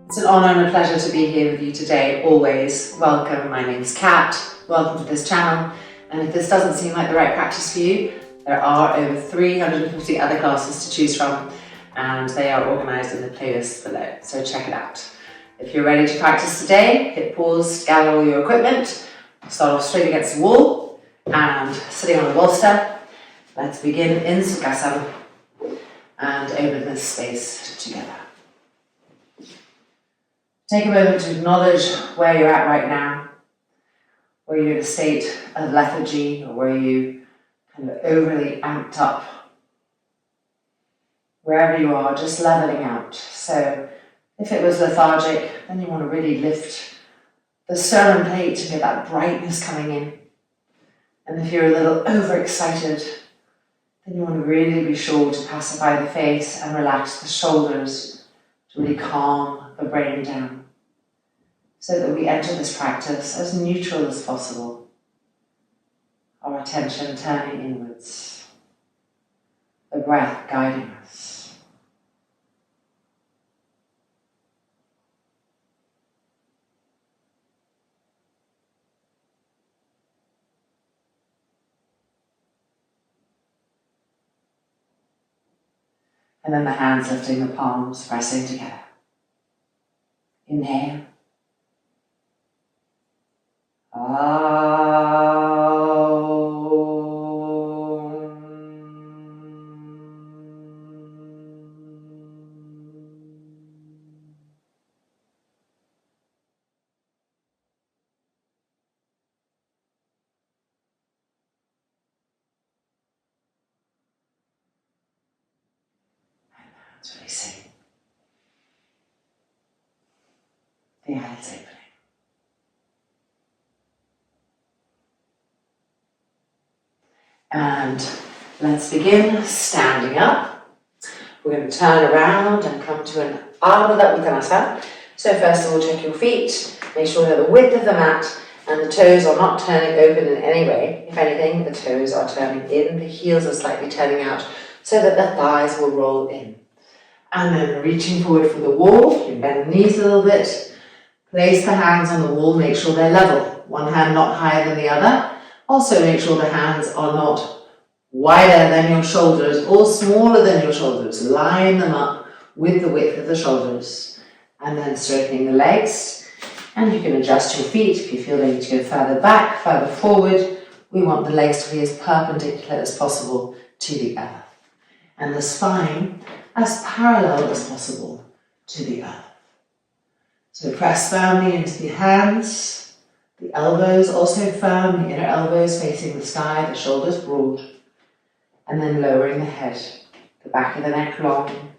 It's an honour and a pleasure to be here with you today, always. Welcome, my name's Kat, welcome to this channel, and if this doesn't seem like the right practice for you, there are over 350 other classes to choose from, and they are organised in the playlist below, so check it out. If you're ready to practice today, hit pause, gather all your equipment, start off straight against the wall, and sitting on a bolster. Let's begin in Sukhasana, and open this space together. Take a moment to acknowledge where you're at right now, where you're in a state of lethargy or where you kind of overly amped up. Wherever you are, just leveling out. So if it was lethargic, then you want to really lift the sternum plate to get that brightness coming in. And if you're a little overexcited, then you want to really be sure to pacify the face and relax the shoulders to really calm the brain down, so that we enter this practice as neutral as possible, our attention turning inwards, the breath guiding us. And then the hands lifting the palms, pressing together. Inhale. That's releasing. The eyes opening. And let's begin standing up. We're going to turn around and come to an Ardha Uttanasana. So first of all, check your feet. Make sure they're the width of the mat and the toes are not turning open in any way. If anything, the toes are turning in, the heels are slightly turning out so that the thighs will roll in. And then reaching forward for the wall, you bend the knees a little bit. Place the hands on the wall, make sure they're level. One hand not higher than the other. Also make sure the hands are not wider than your shoulders or smaller than your shoulders. Line them up with the width of the shoulders. And then straightening the legs. And you can adjust your feet if you feel they need to go further back, further forward. We want the legs to be as perpendicular as possible to the earth. And the spine as parallel as possible to the earth. So press firmly into the hands, the elbows also firm, the inner elbows facing the sky, the shoulders broad, and then lowering the head, the back of the neck long.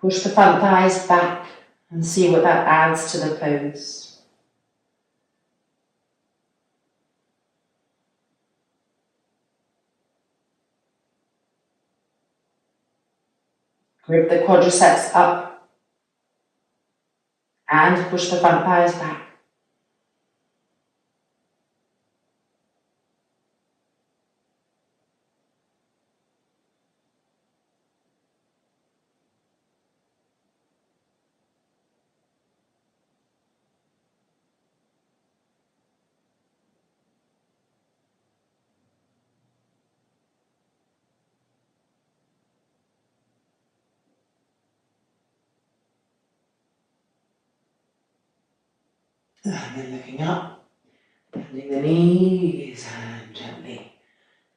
Push the front thighs back and see what that adds to the pose. Grip the quadriceps up and push the front thighs back. And then looking up, bending the knees and gently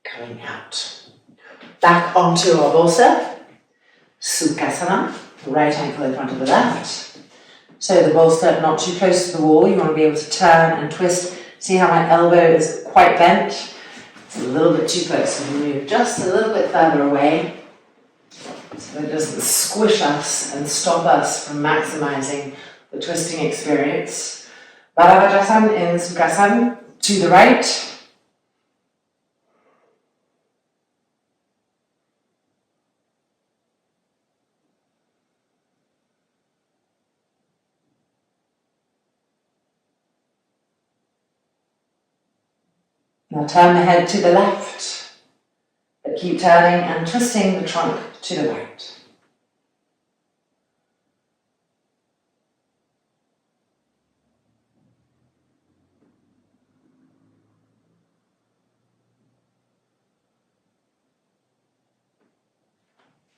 coming out. Back onto our bolster, Sukhasana, right ankle in front of the left. So the bolster not too close to the wall, you want to be able to turn and twist. See how my elbow is quite bent? It's a little bit too close, so move just a little bit further away so it doesn't squish us and stop us from maximizing the twisting experience. Baddha in Sukhasana, to the right. Now turn the head to the left, but keep turning and twisting the trunk to the right.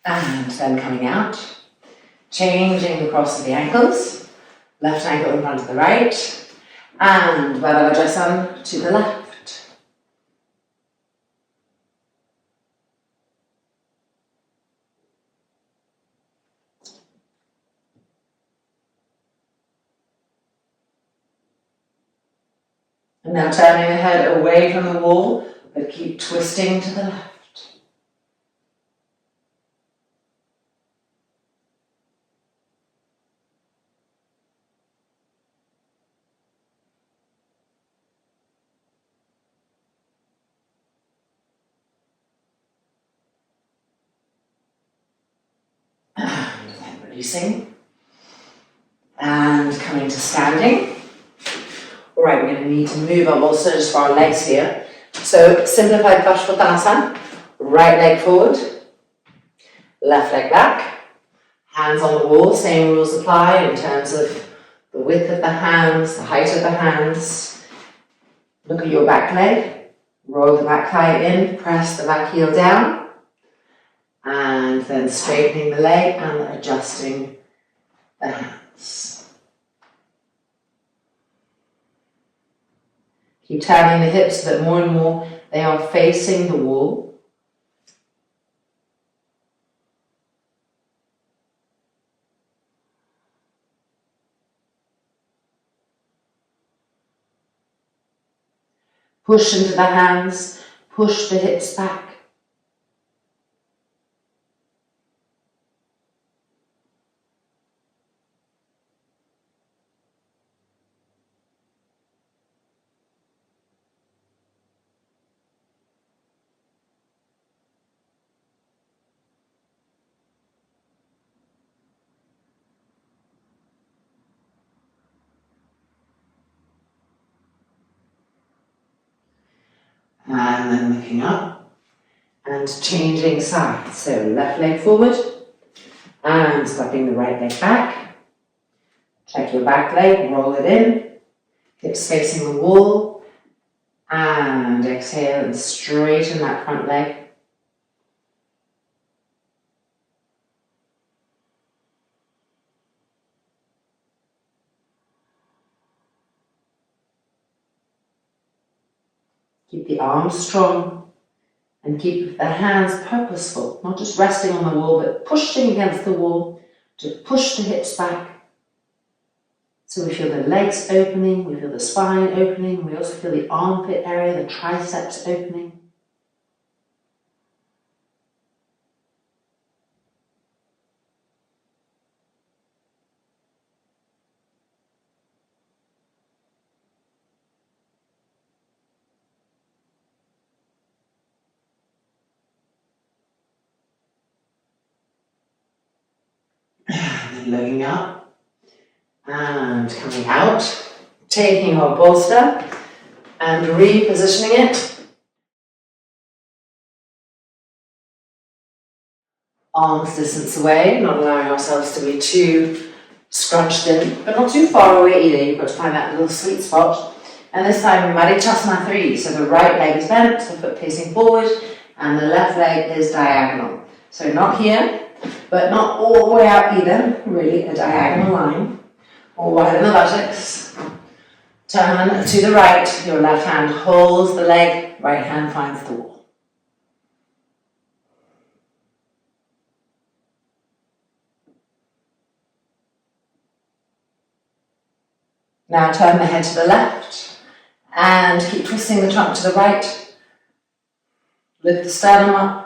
And then coming out, changing the cross of the ankles, left ankle in front of the right, and Vajrasan to the left. And now turning the head away from the wall, but keep twisting to the left. And then releasing. And coming to standing. All right, we're going to need to move our bolster just for our legs here. So simplified Paschimottanasana, right leg forward, left leg back, hands on the wall, same rules apply in terms of the width of the hands, the height of the hands. Look at your back leg, roll the back thigh in, press the back heel down, and then straightening the leg and adjusting the hands. Keep turning the hips so that more and more they are facing the wall. Push into the hands, push the hips back. And then looking up and changing sides. So left leg forward and stepping the right leg back. Check your back leg, roll it in, hips facing the wall, and exhale and straighten that front leg. Keep the arms strong and keep the hands purposeful, not just resting on the wall, but pushing against the wall to push the hips back. So we feel the legs opening, we feel the spine opening, we also feel the armpit area, the triceps opening. And then looking up and coming out, taking our bolster and repositioning it. Arms distance away, not allowing ourselves to be too scrunched in, but not too far away either. You've got to find that little sweet spot. And this time, Marichyasana 3. So the right leg is bent, the foot facing forward, and the left leg is diagonal. So not here, but not all the way out either, really a diagonal line. Or widen the buttocks. Turn to the right, your left hand holds the leg, right hand finds the wall. Now turn the head to the left and keep twisting the trunk to the right. Lift the sternum up.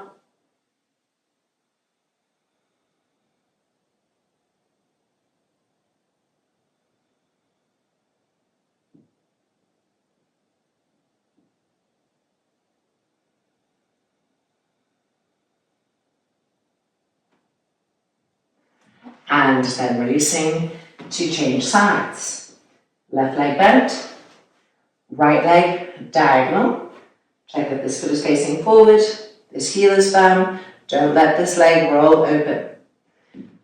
And then releasing to change sides. Left leg bent, right leg diagonal, Check that this foot is facing forward, this heel is firm. Don't let this leg roll open.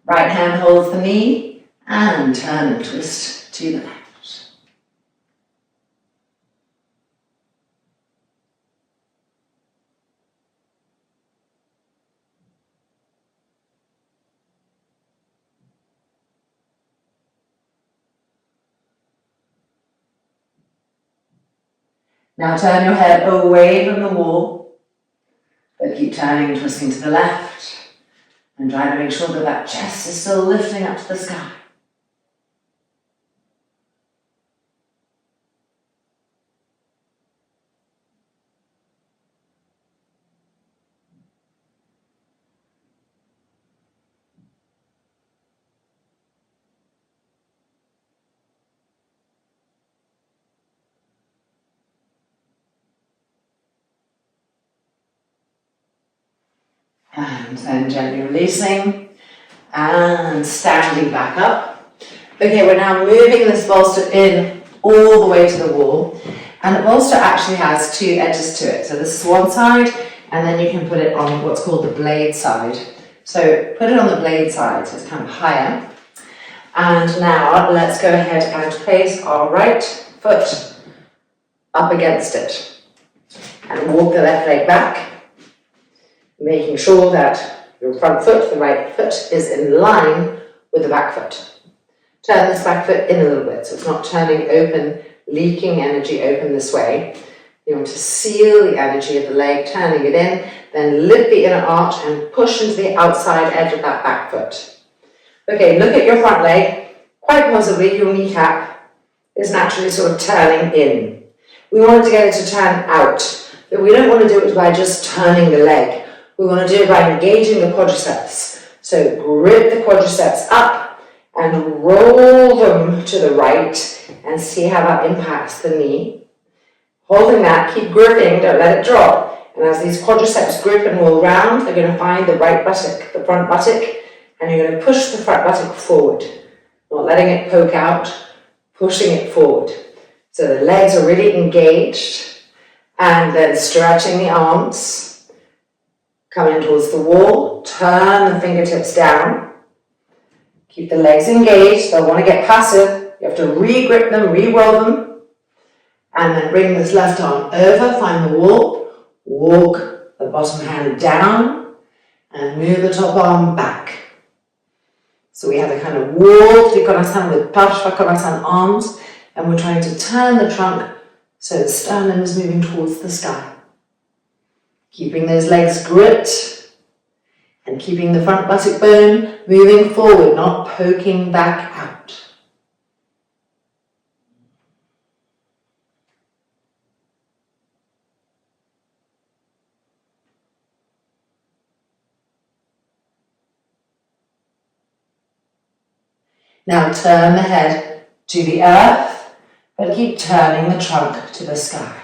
Right hand holds the knee and turn and twist to the left. Now turn your head away from the wall, but keep turning and twisting to the left, and try to make sure that that chest is still lifting up to the sky. And then gently releasing and standing back up. Okay, we're now moving this bolster in all the way to the wall. And the bolster actually has two edges to it. So this is one side, and then you can put it on what's called the blade side. So put it on the blade side, so it's kind of higher. And now let's go ahead and place our right foot up against it. And walk the left leg back, making sure that your front foot, the right foot, is in line with the back foot. Turn this back foot in a little bit, so it's not turning open, leaking energy open this way. You want to seal the energy of the leg, turning it in, then lift the inner arch and push into the outside edge of that back foot. Okay, look at your front leg. Quite possibly your kneecap is naturally sort of turning in. We want to get it to turn out, but we don't want to do it by just turning the leg. We want to do it by engaging the quadriceps. So grip the quadriceps up and roll them to the right and see how that impacts the knee. Holding that, keep gripping, don't let it drop. And as these quadriceps grip and roll round, they're going to find the right buttock, the front buttock, and you're going to push the front buttock forward. Not letting it poke out, pushing it forward. So the legs are really engaged, and then stretching the arms. Coming towards the wall, turn the fingertips down. Keep the legs engaged, they'll want to get passive. You have to re-grip them, re-roll them. And then bring this left arm over, find the wall, walk the bottom hand down, and move the top arm back. So we have a kind of wall, Trikonasana with Pacify arms, and we're trying to turn the trunk so the sternum is moving towards the sky. Keeping those legs gripped and keeping the front buttock bone moving forward, not poking back out. Now turn the head to the earth, but keep turning the trunk to the sky.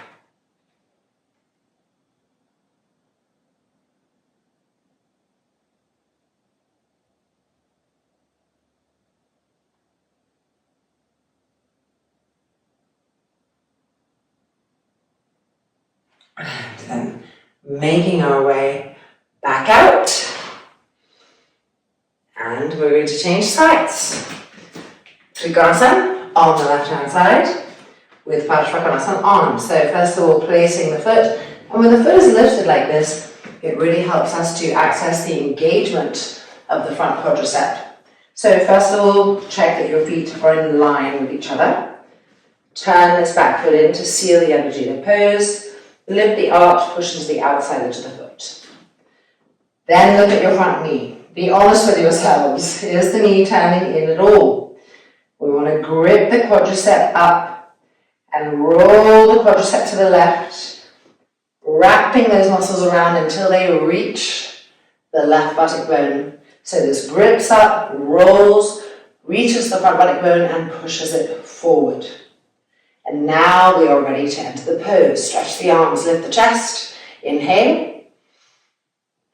And then making our way back out. And we're going to change sides. Trikonasana on the left hand side with Pacify arms. So first of all, placing the foot. And when the foot is lifted like this, it really helps us to access the engagement of the front quadricep. So first of all, check that your feet are in line with each other. Turn this back foot in to seal the energy of the pose. Lift the arch, push into the outside edge of the foot. Then look at your front knee. Be honest with yourselves. Is the knee turning in at all? We want to grip the quadricep up and roll the quadricep to the left, wrapping those muscles around until they reach the left buttock bone. So this grips up, rolls, reaches the front buttock bone and pushes it forward. And now we are ready to enter the pose. Stretch the arms, lift the chest. Inhale.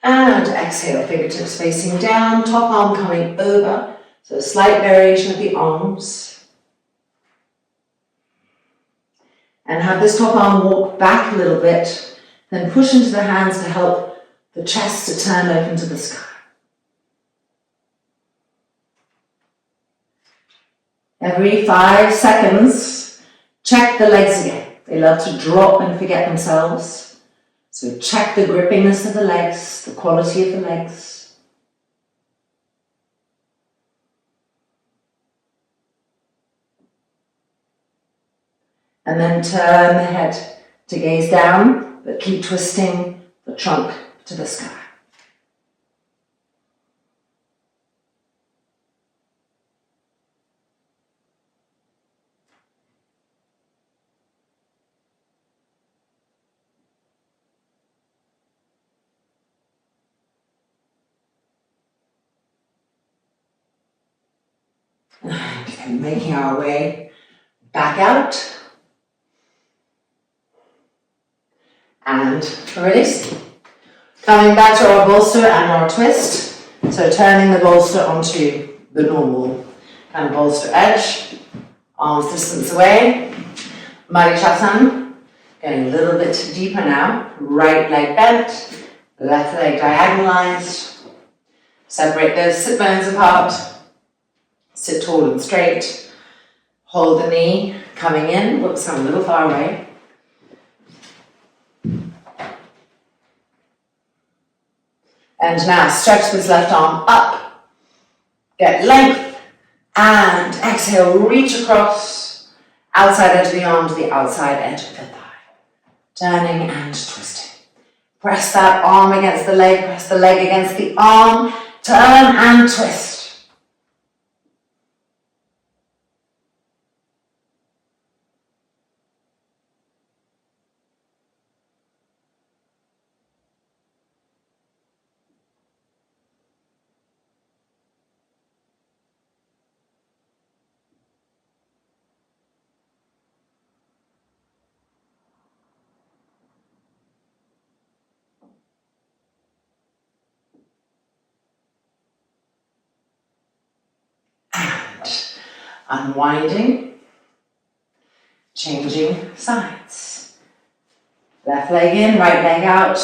And exhale, fingertips facing down, top arm coming over. So a slight variation of the arms. And have this top arm walk back a little bit Then push into the hands to help the chest to turn open to the sky. Every 5 seconds, check the legs again. They love to drop and forget themselves. So check the grippiness of the legs, the quality of the legs. And then turn the head to gaze down, but keep twisting the trunk to the sky. And making our way back out. And release. Coming back to our bolster and our twist. So turning the bolster onto the normal kind of bolster edge. Arms distance away. Marichyasana. Going a little bit deeper now. Right leg bent. Left leg diagonalized. Separate those sit bones apart. Sit tall and straight. Hold the knee coming in. Whoops, I'm a little far away. And now stretch this left arm up. Get length. And exhale, reach across. Outside edge of the arm to the outside edge of the thigh. Turning and twisting. Press that arm against the leg. Press the leg against the arm. Turn and twist. Unwinding, changing sides. Left leg in, right leg out.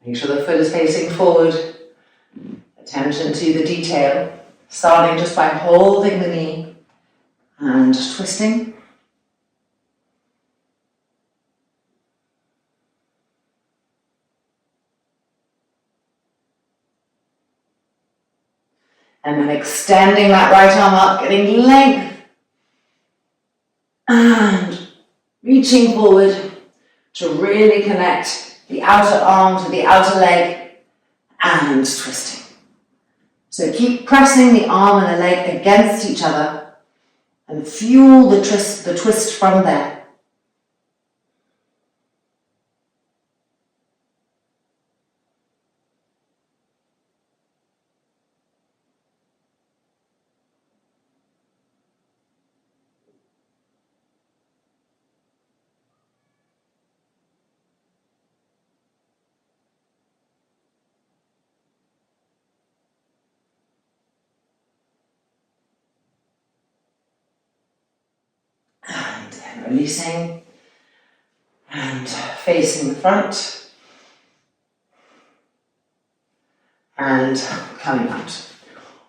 Make sure the foot is facing forward. Attention to the detail. Starting just by holding the knee and twisting. And then extending that right arm up, getting length. And reaching forward to really connect the outer arm to the outer leg and twisting. So keep pressing the arm and the leg against each other and fuel the twist from there. And releasing and facing the front and coming out.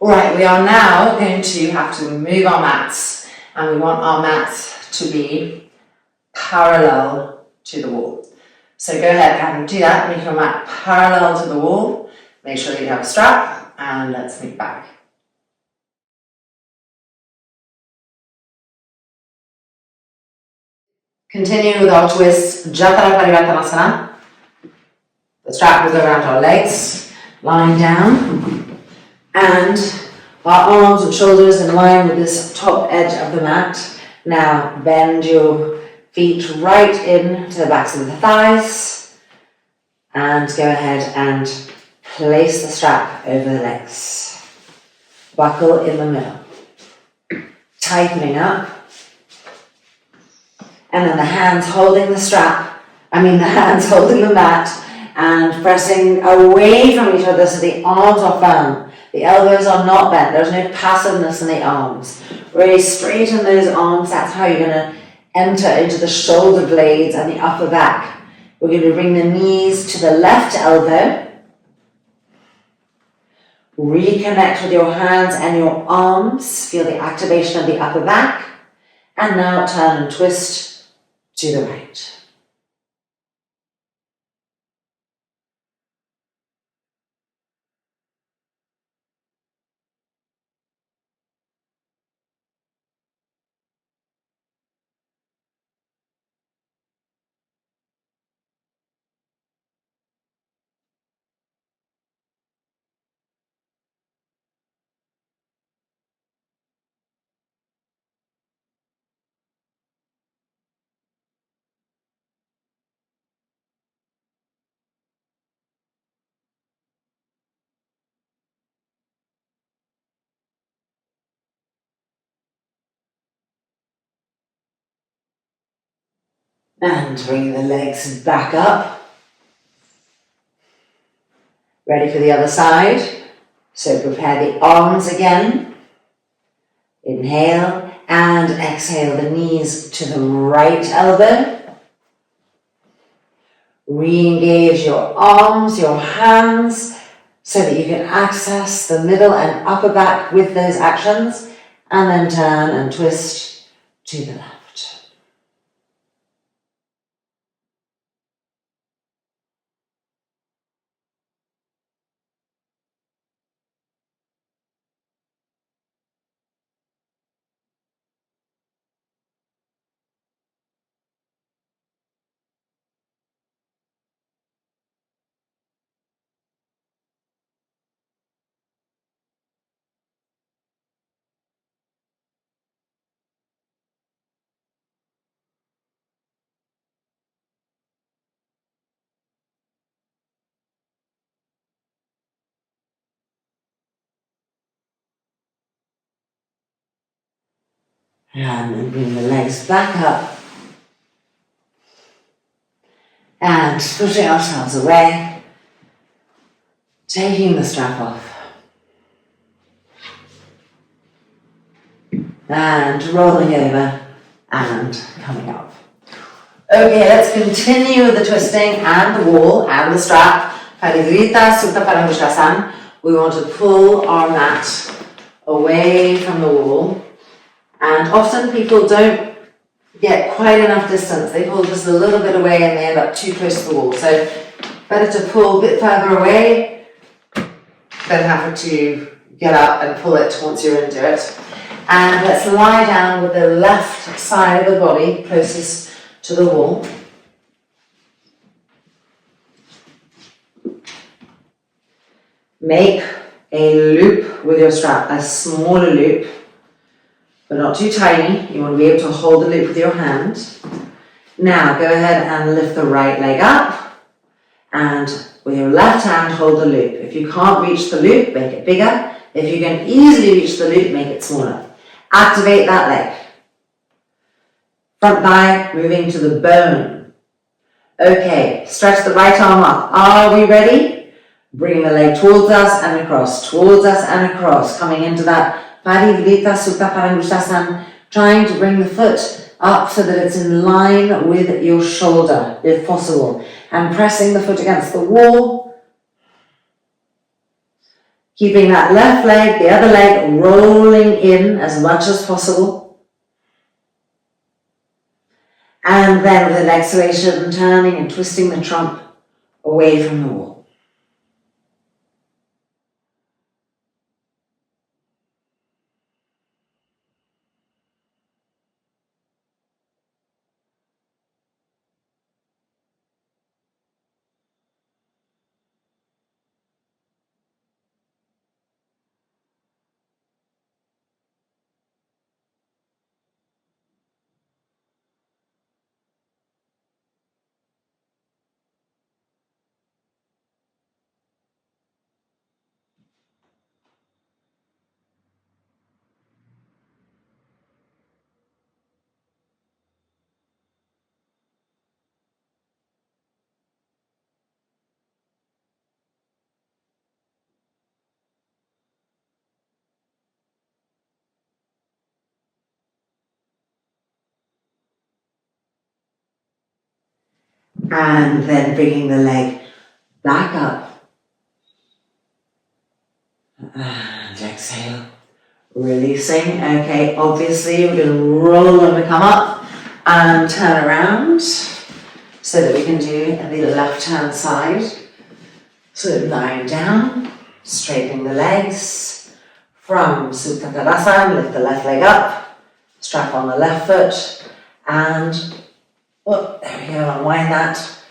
Alright, we are now going to have to move our mats, and we want our mats to be parallel to the wall. So go ahead and do that. Make your mat parallel to the wall. Make sure that you have a strap, and let's move back. Continue with our twist, Jatara Parivartanasana. The strap will go around our legs, lying down, and our arms and shoulders in line with this top edge of the mat. Now bend your feet right in to the backs of the thighs, and go ahead and place the strap over the legs. Buckle in the middle. Tightening up. And then the hands holding the hands holding the mat and pressing away from each other so the arms are firm. The elbows are not bent. There's no passiveness in the arms. Really straighten those arms. That's how you're going to enter into the shoulder blades and the upper back. We're going to bring the knees to the left elbow. Reconnect with your hands and your arms. Feel the activation of the upper back. And now turn and twist to the right. And bring the legs back up. Ready for the other side. So prepare the arms again. Inhale and exhale the knees to the right elbow. Re-engage your arms, your hands, so that you can access the middle and upper back with those actions. And then turn and twist to the left. And then bring the legs back up. And pushing ourselves away. Taking the strap off. And rolling over and coming up. Okay, let's continue with the twisting and the wall and the strap. Viparita Karani. We want to pull our mat away from the wall. And often people don't get quite enough distance. They pull just a little bit away and they end up too close to the wall. So better to pull a bit further away than having to get up and pull it once you're into it. And let's lie down with the left side of the body closest to the wall. Make a loop with your strap, a smaller loop, but not too tiny. You want to be able to hold the loop with your hand. Now go ahead and lift the right leg up, and with your left hand hold the loop. If you can't reach the loop, make it bigger. If you can easily reach the loop, make it smaller. Activate that leg. Front thigh moving to the bone. Okay, stretch the right arm up. Are we ready? Bring the leg towards us and across, towards us and across, coming into that Viparita Karani, trying to bring the foot up so that it's in line with your shoulder, if possible, and pressing the foot against the wall. Keeping that left leg, the other leg rolling in as much as possible. And then with an exhalation, turning and twisting the trunk away from the wall. And then bringing the leg back up. And exhale. Releasing. Okay, obviously we're going to roll when we come up and turn around so that we can do the left hand side. So lying down, straightening the legs from Supta Kadasana, lift the left leg up, strap on the left foot, and there we go, unwind that.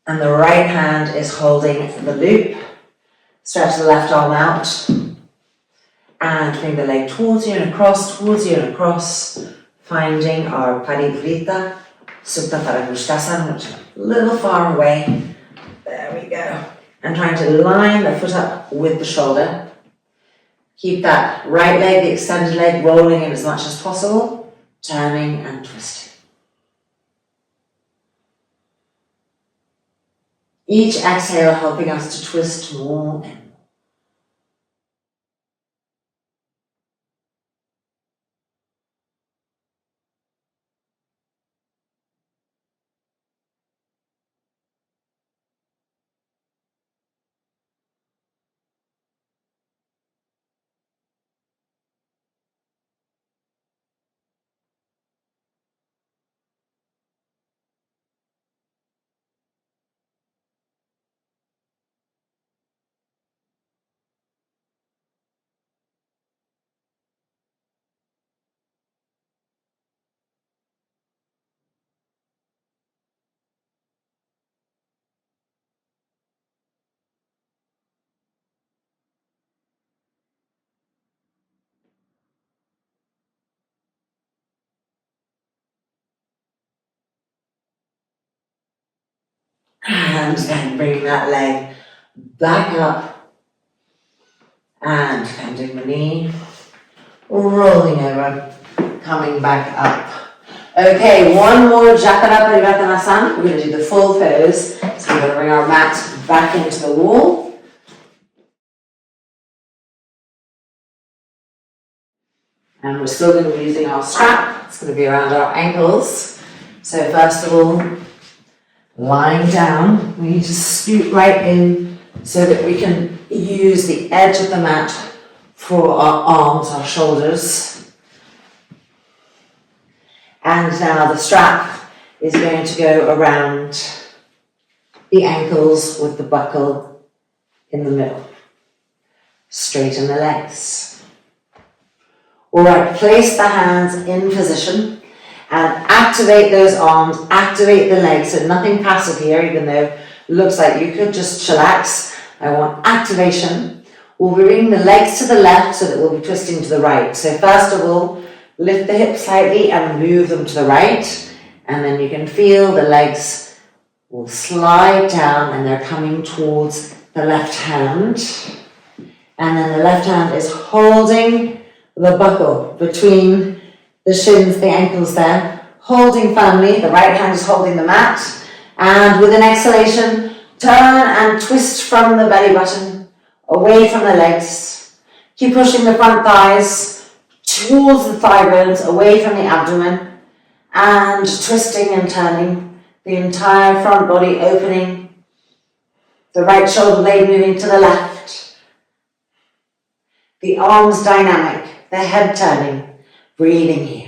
And the right hand is holding the loop. Stretch the left arm out. And bring the leg towards you and across, finding our Parivrita Supta Paramushtasana, which is a little far away. There we go. And trying to line the foot up with the shoulder. Keep that right leg, the extended leg, rolling in as much as possible, turning and twisting. Each exhale helping us to twist more and more. And then bring that leg back up and bending the knee, rolling over, coming back up. Okay, one more Japana Parivartanasana. We're going to do the full pose. So we're going to bring our mat back into the wall. And we're still going to be using our strap. It's going to be around our ankles. So first of all, lying down, we need to scoot right in so that we can use the edge of the mat for our arms, our shoulders. And now the strap is going to go around the ankles with the buckle in the middle. Straighten the legs. Alright, place the hands in position and activate those arms, activate the legs, so nothing passive here, even though it looks like you could just chillax. I want activation. We'll bring the legs to the left so that we'll be twisting to the right. So first of all, lift the hips slightly and move them to the right, and then you can feel the legs will slide down and they're coming towards the left hand. And then the left hand is holding the buckle between the shins, the ankles there, holding firmly. The right hand is holding the mat. And with an exhalation, turn and twist from the belly button, away from the legs. Keep pushing the front thighs towards the thigh bones, away from the abdomen, and twisting and turning the entire front body, opening, the right shoulder blade moving to the left, the arms dynamic, the head turning, breathing here.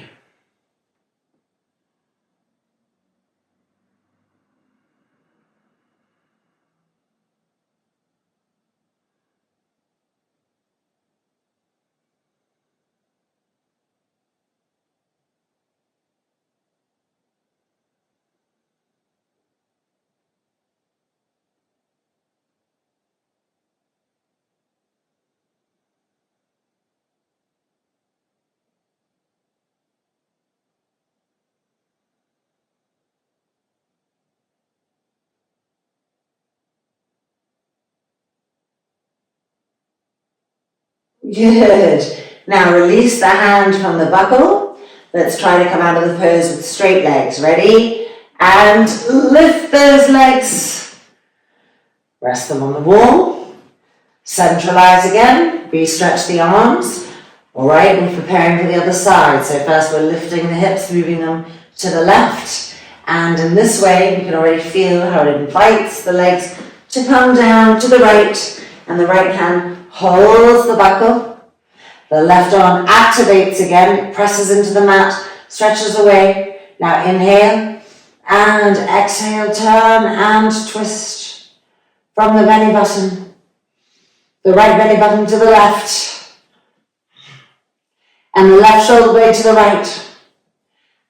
Good. Now release the hand from the buckle. Let's try to come out of the pose with straight legs. Ready? And lift those legs. Rest them on the wall. Centralize again. Re-stretch the arms. Alright, we're preparing for the other side. So first we're lifting the hips, moving them to the left. And in this way, you can already feel how it invites the legs to come down to the right, and the right hand holds the buckle. The left arm activates again, presses into the mat, stretches away. Now inhale and exhale, turn and twist from the belly button, the right belly button to the left, and the left shoulder blade to the right.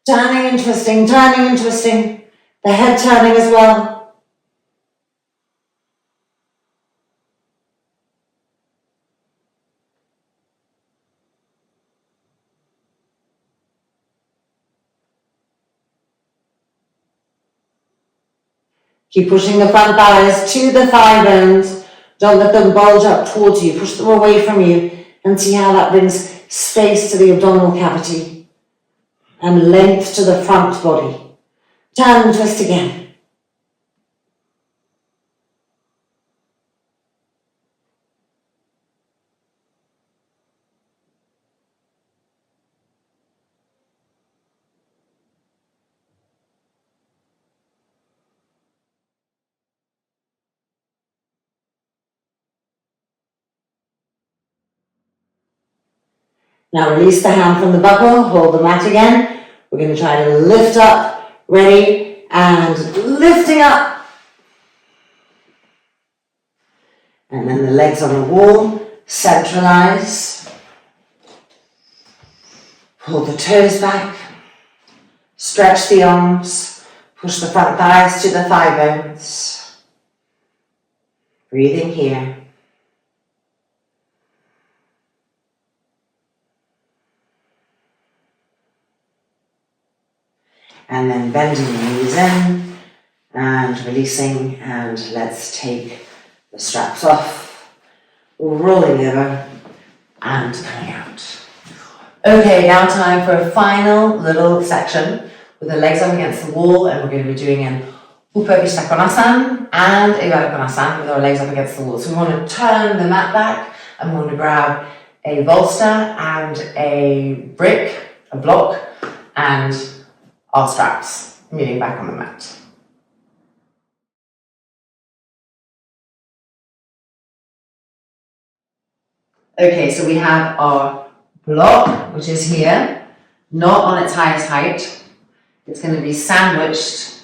Turning and twisting, the head turning as well. Keep pushing the front thighs to the thigh bones. Don't let them bulge up towards you. Push them away from you and see how that brings space to the abdominal cavity and length to the front body. Turn and twist again. Now release the hand from the buckle, hold the mat again. We're going to try to lift up, ready, and lifting up. And then the legs on the wall, centralize. Pull the toes back, stretch the arms, push the front thighs to the thigh bones. Breathing here. And then bending the knees in and releasing, and let's take the straps off, rolling over and coming out. Okay, now time for a final little section with the legs up against the wall, and we're going to be doing an Viparita Karani and a Viparita with our legs up against the wall. So we want to turn the mat back, and we want to grab a bolster and a brick, a block, and our straps, moving back on the mat. Okay, so we have our block, which is here, not on its highest height. It's going to be sandwiched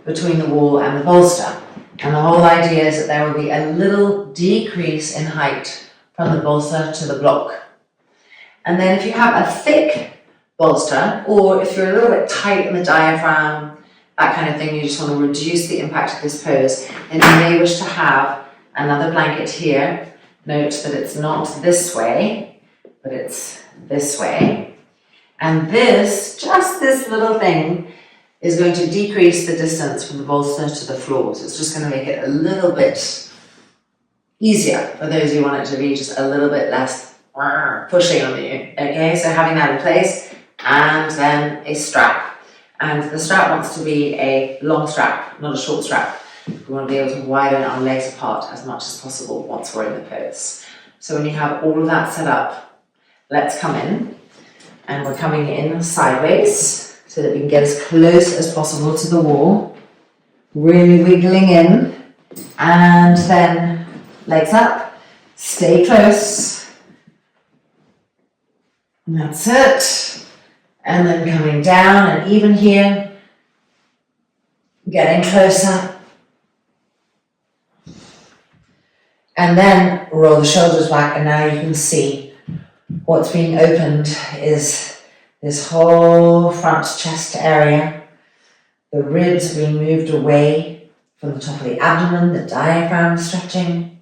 between the wall and the bolster. And the whole idea is that there will be a little decrease in height from the bolster to the block. And then if you have a thick bolster, or if you're a little bit tight in the diaphragm, that kind of thing, you just want to reduce the impact of this pose, then you may wish to have another blanket here. Note that it's not this way, but it's this way. And this, just this little thing, is going to decrease the distance from the bolster to the floor. So it's just going to make it a little bit easier for those who want it to be just a little bit less pushing on you. Okay, so having that in place, and then a strap. And the strap wants to be a long strap, not a short strap. We want to be able to widen our legs apart as much as possible once we're in the pose. So when you have all of that set up, let's come in. And we're coming in sideways so that we can get as close as possible to the wall. Really wiggling in. And then legs up, stay close. And that's it. And then coming down, and even here, getting closer. And then roll the shoulders back, and now you can see what's being opened is this whole front chest area. The ribs being moved away from the top of the abdomen, the diaphragm stretching.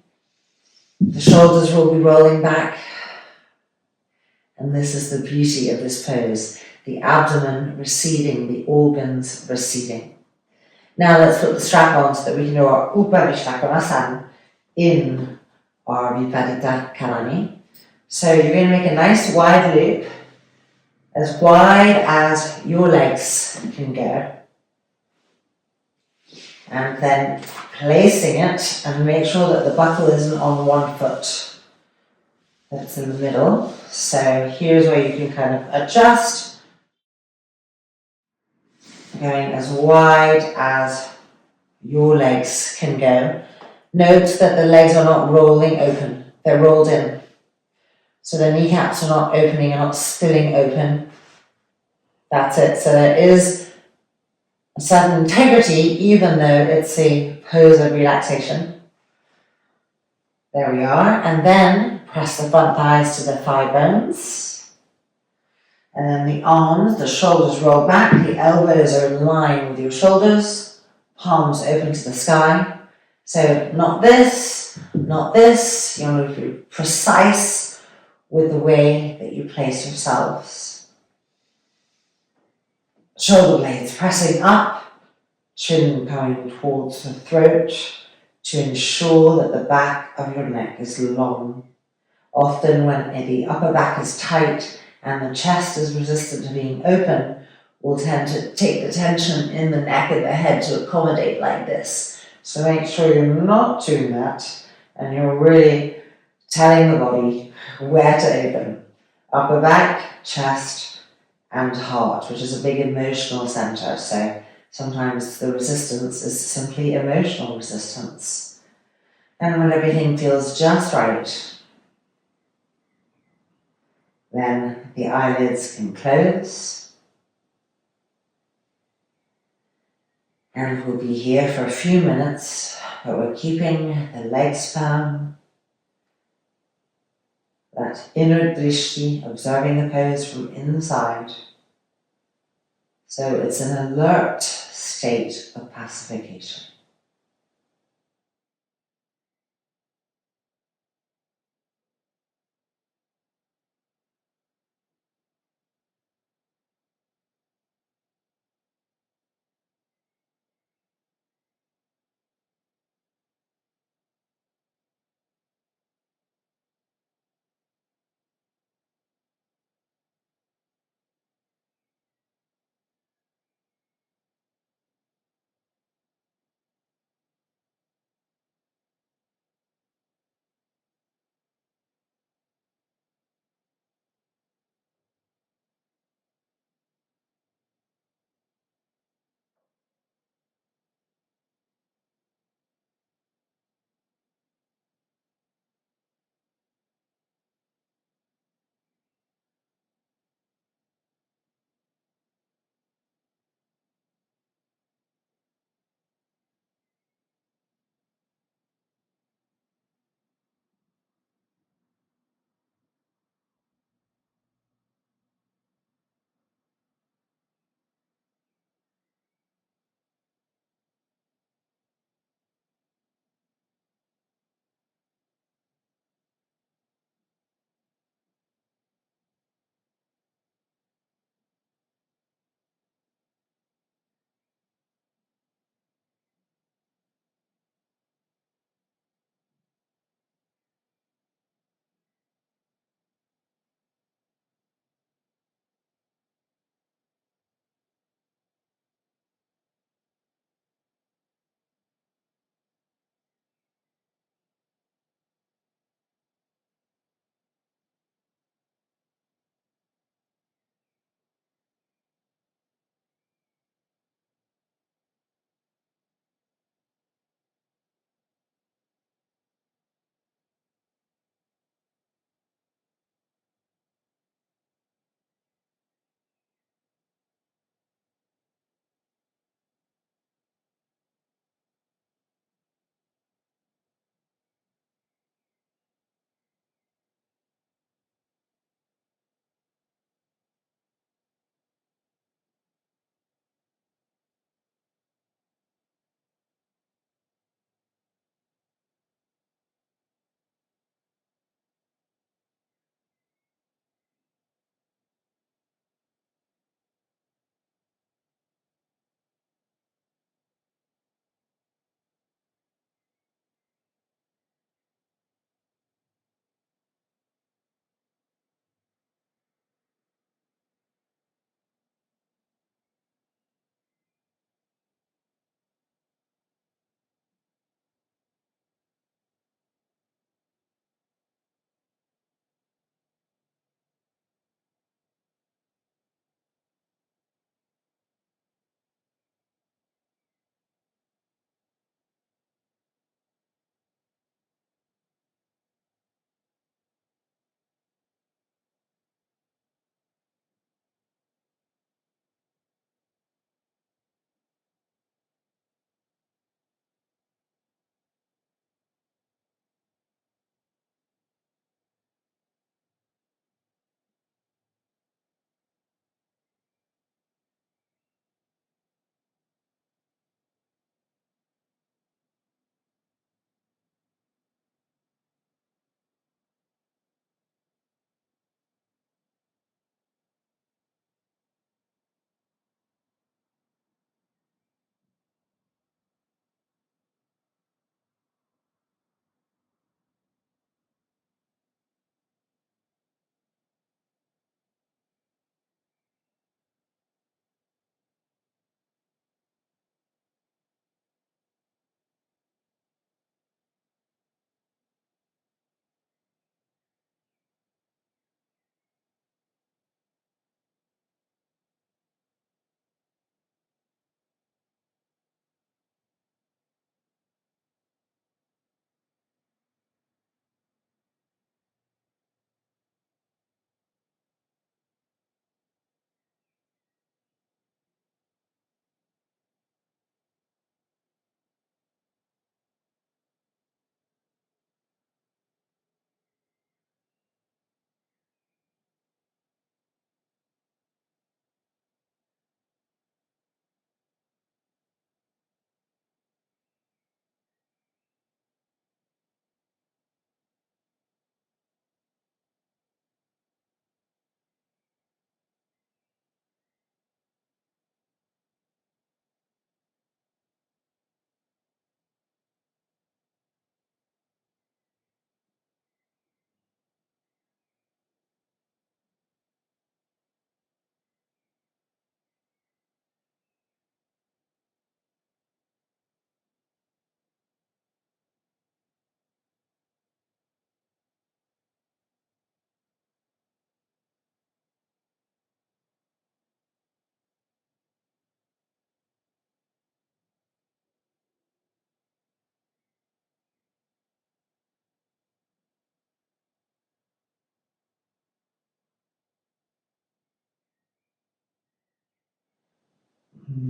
The shoulders will be rolling back. And this is the beauty of this pose. The abdomen receding, the organs receding. Now let's put the strap on so that we can do our Viparita Karani in our Viparita Karani. So you're going to make a nice wide loop, as wide as your legs can go. And then placing it, and make sure that the buckle isn't on one foot. That's in the middle. So here's where you can kind of adjust. going as wide as your legs can go. Note that the legs are not rolling open, they're rolled in. So the kneecaps are not opening, are not spilling open. That's it. So there is a certain integrity, even though it's a pose of relaxation. There we are. And then press the front thighs to the thigh bones. And then the arms, the shoulders roll back, the elbows are in line with your shoulders, palms open to the sky. So not this, not this. You want to be precise with the way that you place yourselves. Shoulder blades pressing up, chin coming towards the throat to ensure that the back of your neck is long. Often when the upper back is tight and the chest is resistant to being open, we'll tend to take the tension in the neck and the head to accommodate like this. So make sure you're not doing that and you're really telling the body where to open. Upper back, chest, and heart, which is a big emotional center. So sometimes the resistance is simply emotional resistance. And when everything feels just right, then the eyelids can close. And we'll be here for a few minutes, but we're keeping the legs firm. That inner drishti, observing the pose from inside. So it's an alert state of pacification.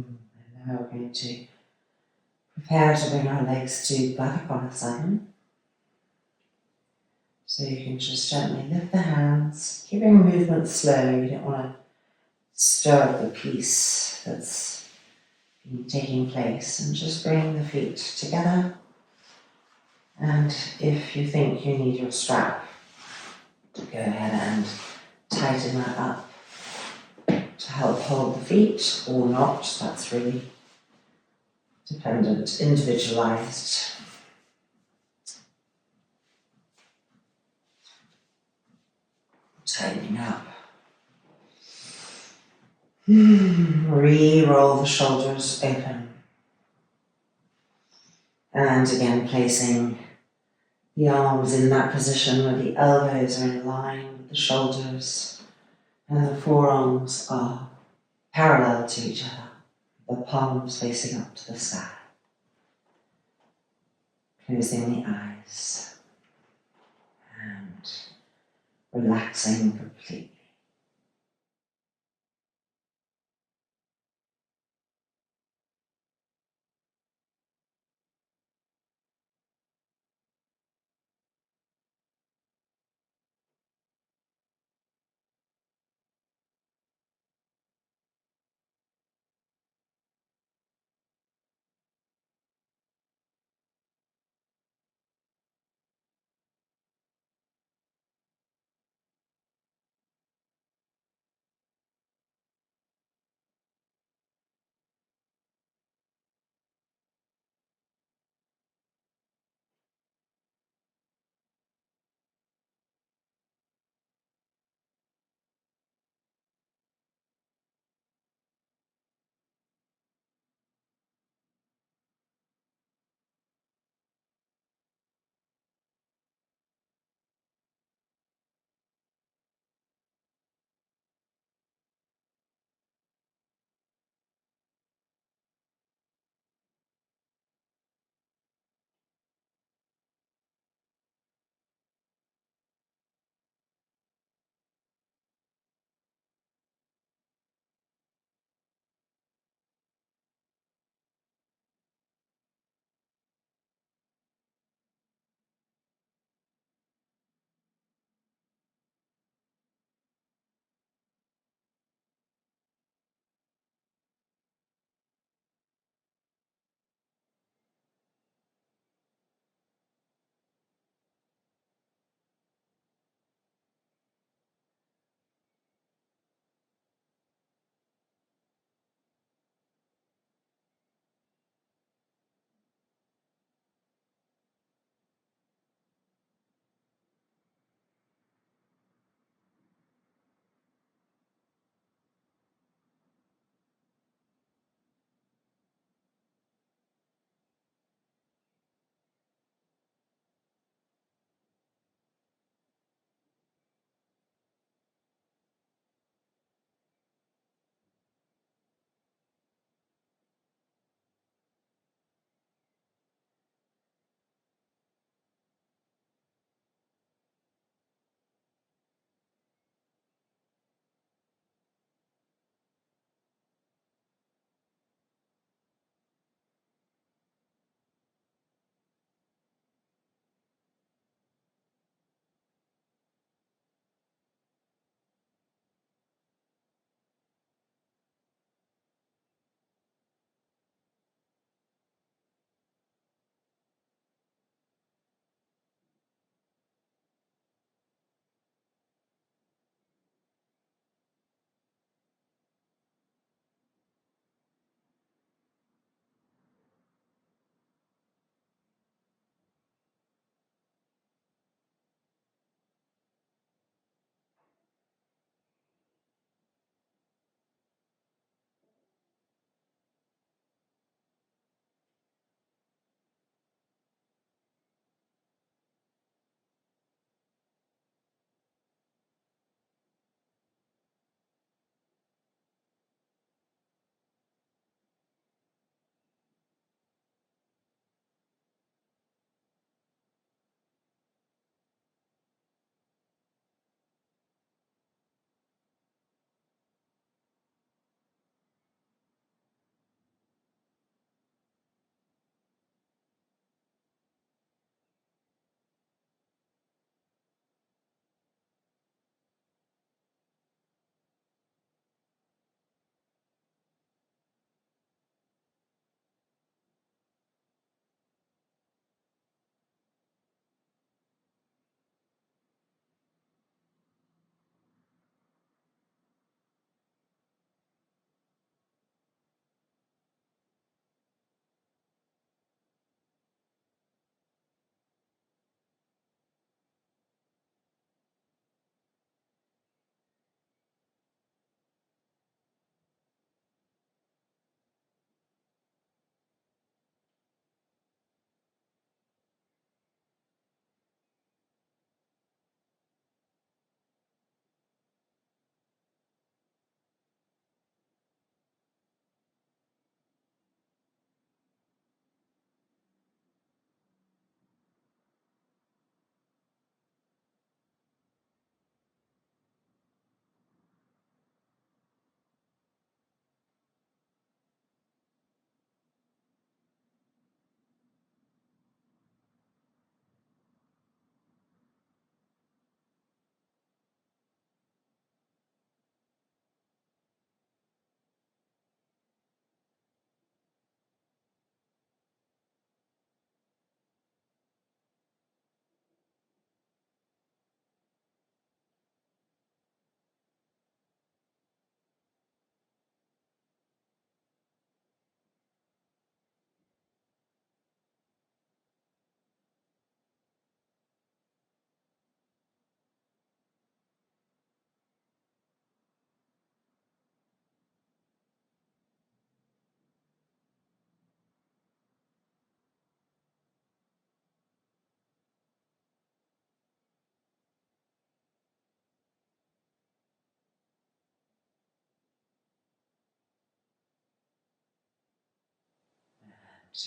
And now we're going to prepare to bring our legs to Baddha. So you can just gently lift the hands, keeping movement slow. You don't want to stir up the peace that's been taking place, and just bring the feet together. And if you think you need your strap, go ahead and tighten that up to help hold the feet, or not. That's really dependent, individualized. Tightening up. Re-roll the shoulders open. And again, placing the arms in that position where the elbows are in line with the shoulders and the forearms are parallel to each other, the palms facing up to the sky. Closing the eyes and relaxing completely.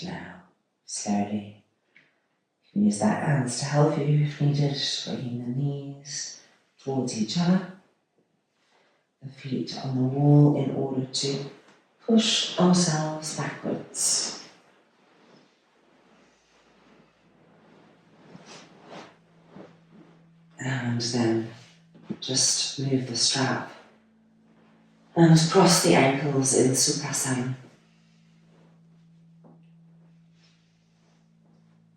Now, slowly, you can use that hands to help you if needed, bringing the knees towards each other, the feet on the wall in order to push ourselves backwards. And then just move the strap and cross the ankles in Sukhasana.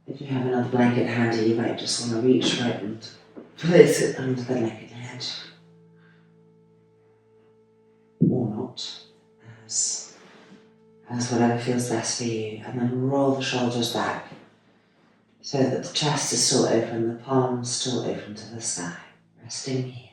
If you have another blanket handy, you might just want to reach for it and place it under the neck and head. Or not, as whatever feels best for you. And then roll the shoulders back so that the chest is still open, the palms still open to the sky, resting here.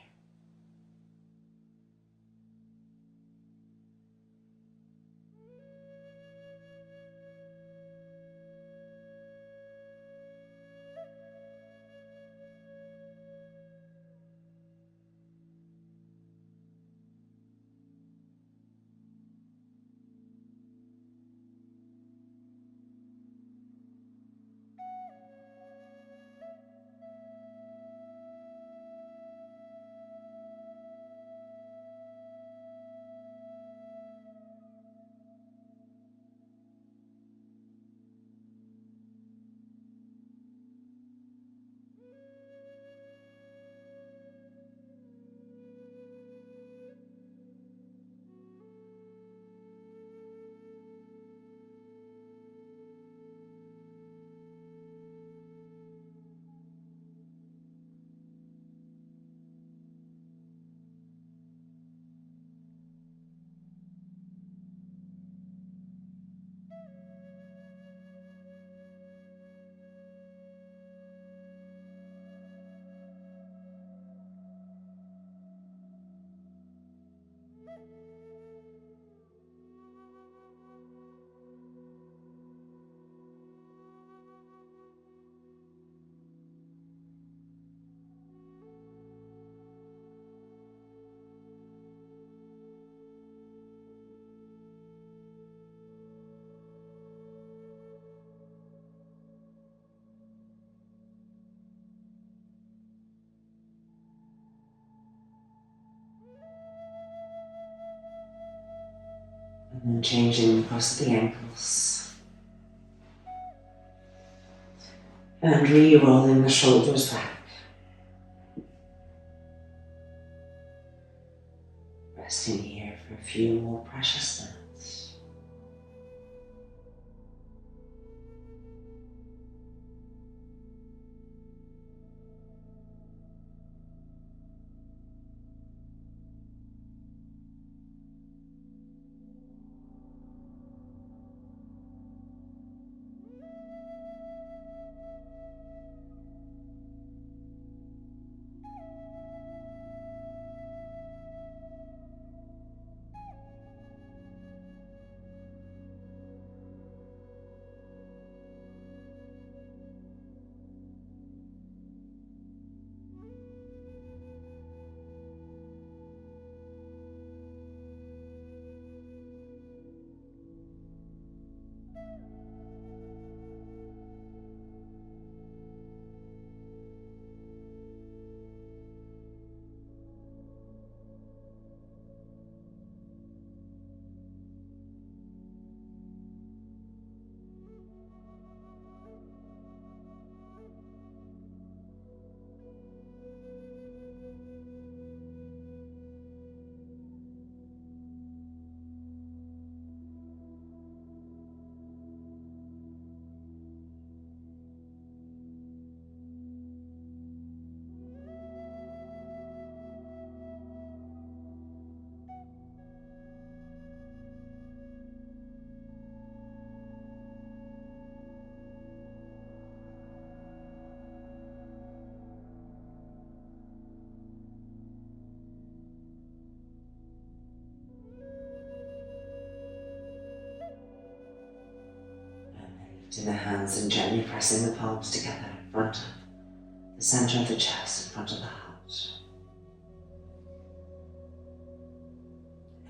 And then changing across the ankles. And re-rolling the shoulders back. Resting here for a few more precious minutes. Lifting the hands and gently pressing the palms together in front of the center of the chest, in front of the heart.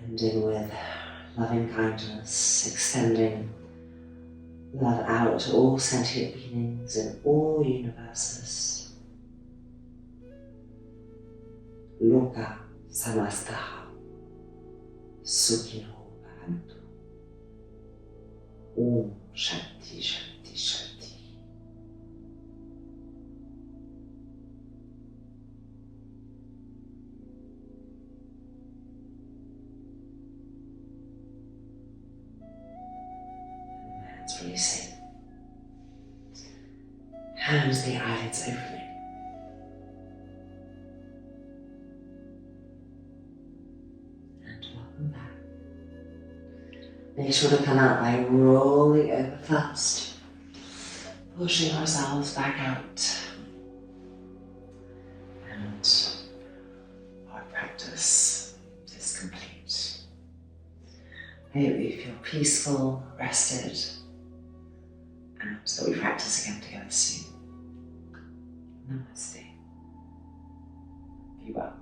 Ending with loving kindness, extending Love out to all sentient beings in all universes. Loka samastaha sukhino bhavantu. Om Shanti Shanti Shanti. Hands releasing. Hands the eyelids opening. And welcome back. Make sure to come out by rolling over first. Pushing ourselves back out. And our practice is complete. I hope you feel peaceful, rested, and that we practice again together soon. Namaste. Be well.